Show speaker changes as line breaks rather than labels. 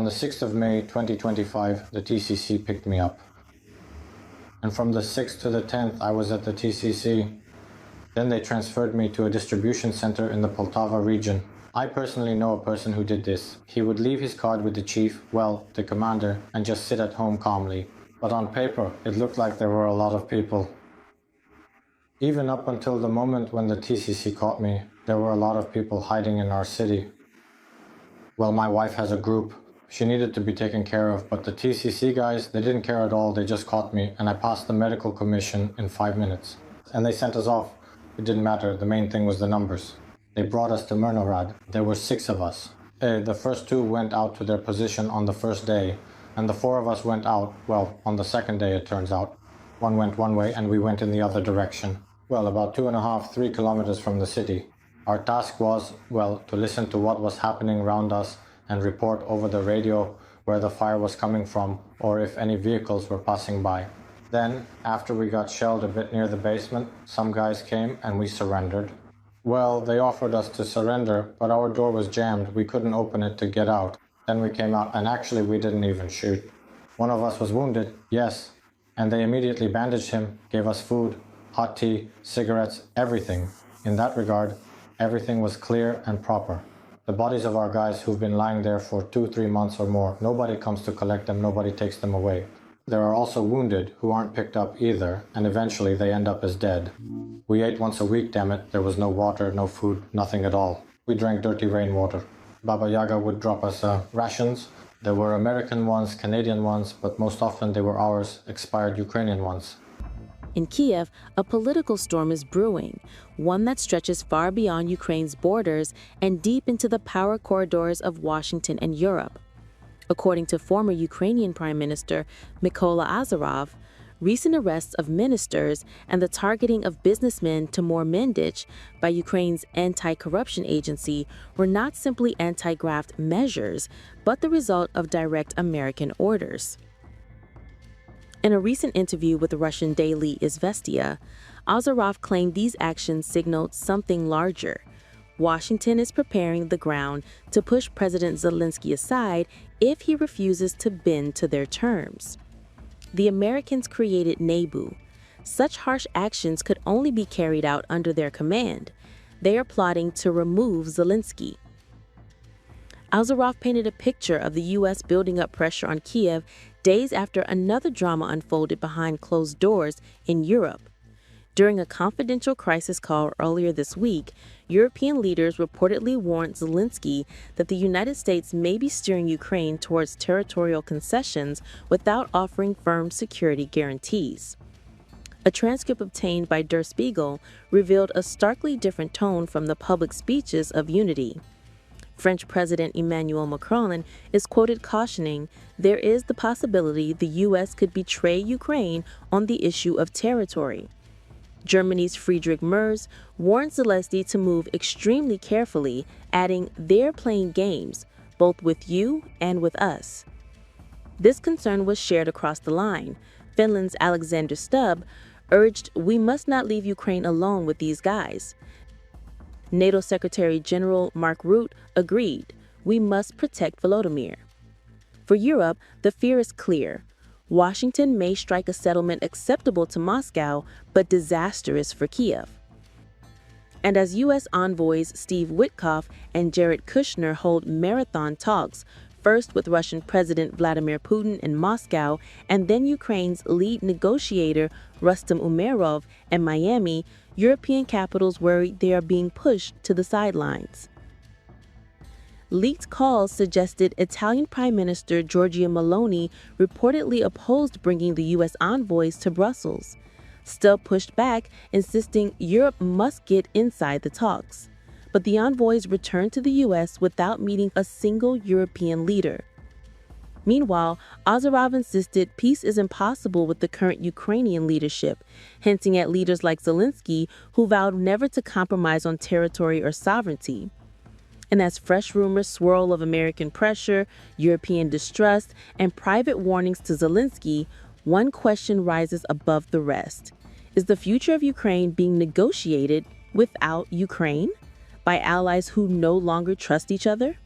On the 6th of May 2025, the TCC picked me up. And from the 6th to the 10th, I was at the TCC. Then they transferred me to a distribution center in the Poltava region. I personally know a person who did this. He would leave his card with the chief, well, the commander, and just sit at home calmly. But on paper, it looked like there were a lot of people. Even up until the moment when the TCC caught me, there were a lot of people hiding in our city. Well, my wife has a group. She needed to be taken care of, but the TCC guys, they didn't care at all. They just caught me, and I passed the medical commission in 5 minutes. And they sent us off. It didn't matter. The main thing was the numbers. They brought us to Myrnorad. There were 6 of us. The first 2 went out to their position on the first day, and the 4 of us went out, well, on the second day it turns out. One went one way and we went in the other direction. Well, about 2.5–3 kilometers from the city. Our task was, well, to listen to what was happening around us and report over the radio where the fire was coming from or if any vehicles were passing by. Then, after we got shelled a bit near the basement, some guys came and we surrendered. Well, they offered us to surrender, but our door was jammed. We couldn't open it to get out. Then we came out, and actually we didn't even shoot. One of us was wounded, yes, and they immediately bandaged him, gave us food, hot tea, cigarettes, everything. In that regard, everything was clear and proper. The bodies of our guys who've been lying there for 2–3 months or more, nobody comes to collect them, nobody takes them away. There are also wounded who aren't picked up either, and eventually they end up as dead. We ate once a week, damn it. There was no water, no food, nothing at all. We drank dirty rainwater. Baba Yaga would drop us rations. There were American ones, Canadian ones, but most often they were ours, expired Ukrainian ones.
In Kiev, a political storm is brewing, one that stretches far beyond Ukraine's borders and deep into the power corridors of Washington and Europe. According to former Ukrainian Prime Minister Mykola Azarov, recent arrests of ministers and the targeting of businessmen Timur Mendich by Ukraine's anti-corruption agency were not simply anti-graft measures, but the result of direct American orders. In a recent interview with the Russian daily Izvestia, Azarov claimed these actions signaled something larger. Washington is preparing the ground to push President Zelensky aside if he refuses to bend to their terms. The Americans created NABU. Such harsh actions could only be carried out under their command. They are plotting to remove Zelensky. Azarov painted a picture of the U.S. building up pressure on Kiev days after another drama unfolded behind closed doors in Europe. During a confidential crisis call earlier this week, European leaders reportedly warned Zelensky that the United States may be steering Ukraine towards territorial concessions without offering firm security guarantees. A transcript obtained by Der Spiegel revealed a starkly different tone from the public speeches of unity. French President Emmanuel Macron is quoted cautioning there is the possibility the U.S. could betray Ukraine on the issue of territory. Germany's Friedrich Merz warned Zelensky to move extremely carefully, adding, "They're playing games, both with you and with us." This concern was shared across the line. Finland's Alexander Stubb urged, "We must not leave Ukraine alone with these guys." NATO Secretary General Mark Rutte agreed, "We must protect Volodymyr." For Europe, the fear is clear. Washington may strike a settlement acceptable to Moscow, but disastrous for Kiev. And as U.S. envoys Steve Witkoff and Jared Kushner hold marathon talks, first with Russian President Vladimir Putin in Moscow, and then Ukraine's lead negotiator Rustem Umerov in Miami, European capitals worry they are being pushed to the sidelines. Leaked calls suggested Italian Prime Minister Giorgia Meloni reportedly opposed bringing the U.S. envoys to Brussels. Stubb pushed back, insisting Europe must get inside the talks. But the envoys returned to the U.S. without meeting a single European leader. Meanwhile, Azarov insisted peace is impossible with the current Ukrainian leadership, hinting at leaders like Zelensky who vowed never to compromise on territory or sovereignty. And as fresh rumors swirl of American pressure, European distrust, and private warnings to Zelensky, one question rises above the rest. Is the future of Ukraine being negotiated without Ukraine? By allies who no longer trust each other?